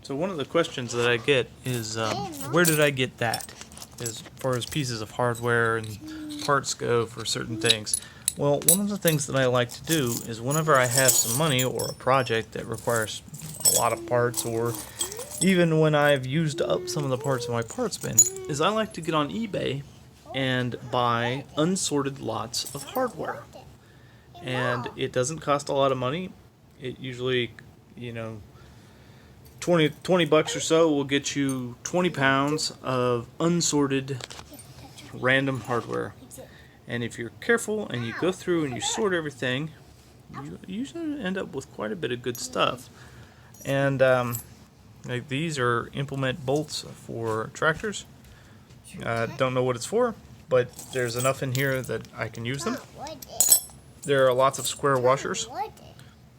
So one of the questions that I get is, where did I get that? As far as pieces of hardware and parts go for certain things. Well, one of the things that I like to do is whenever I have some money or a project that requires a lot of parts, or even when I've used up some of the parts in my parts bin, is I like to get on eBay and buy unsorted lots of hardware. And it doesn't cost a lot of money. It usually, you know, 20 bucks or so will get you 20 pounds of unsorted random hardware. And if you're careful and you go through and you sort everything, you usually end up with quite a bit of good stuff. And like these are implement bolts for tractors. Don't know what it's for, but there's enough in here that I can use them. There are lots of square washers.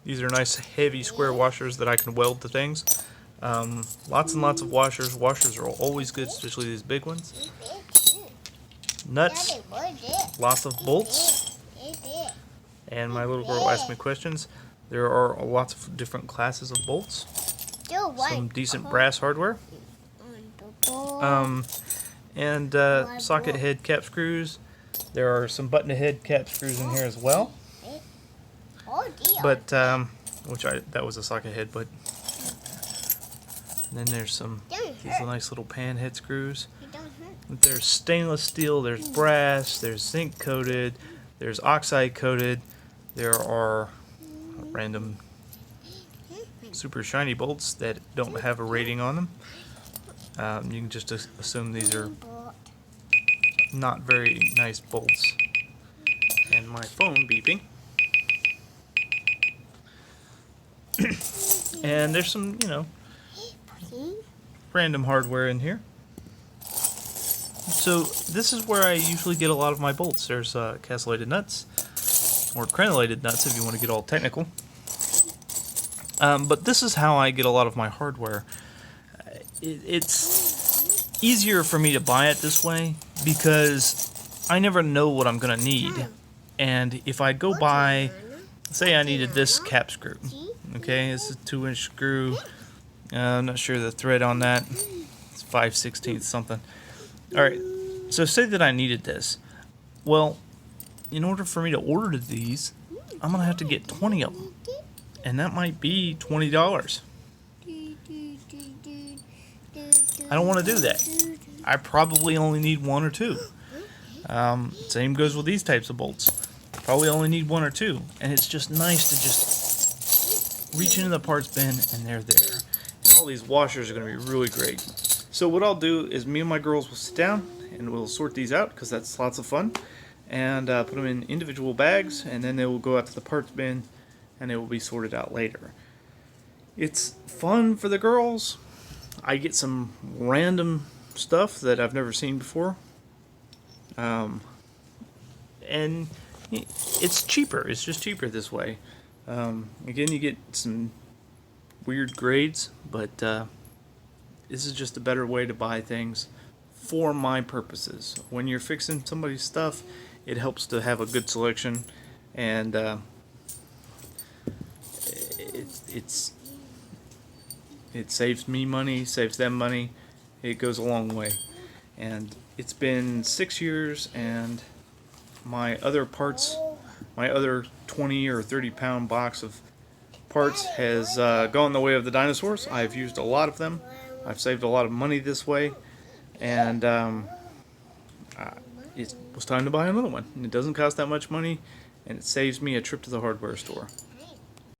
These are nice heavy square washers that I can weld to things. Lots and lots of washers. Washers are always good, especially these big ones. Nuts. Lots of bolts. And my little girl asked me questions. There are lots of different classes of bolts. Some decent brass hardware. And socket head cap screws. There are some button head cap screws in here as well. But that was a socket head, but then there's these nice little pan head screws. There's stainless steel, there's brass, there's zinc coated, there's oxide coated. There are random super shiny bolts that don't have a rating on them. You can just assume these are not very nice bolts. And my phone beeping. And there's some, random hardware in here. So this is where I usually get a lot of my bolts. There's castellated nuts, or crenellated nuts if you want to get all technical. But this is how I get a lot of my hardware. It's easier for me to buy it this way because I never know what I'm going to need. And if I go buy, say I needed this cap screw. Okay, this is a 2-inch screw. I'm not sure the thread on that. It's 5/16 something. Alright, so say that I needed this. Well, in order for me to order these, I'm going to have to get 20 of them. And that might be $20. I don't want to do that. I probably only need 1 or 2. Same goes with these types of bolts. Probably only need 1 or 2. And it's just nice to just reach into the parts bin and they're there. And all these washers are going to be really great. So what I'll do is me and my girls will sit down and we'll sort these out because that's lots of fun. And put them in individual bags, and then they will go out to the parts bin and they will be sorted out later. It's fun for the girls. I get some random stuff that I've never seen before. And it's cheaper. It's just cheaper this way. Again, you get some weird grades, but this is just a better way to buy things for my purposes. When you're fixing somebody's stuff, it helps to have a good selection, and it saves me money, saves them money. It goes a long way. And it's been 6 years, and my other parts, my other 20 or 30 pound box of parts has gone the way of the dinosaurs. I've used a lot of them. I've saved a lot of money this way, and it was time to buy another one. And it doesn't cost that much money, and it saves me a trip to the hardware store.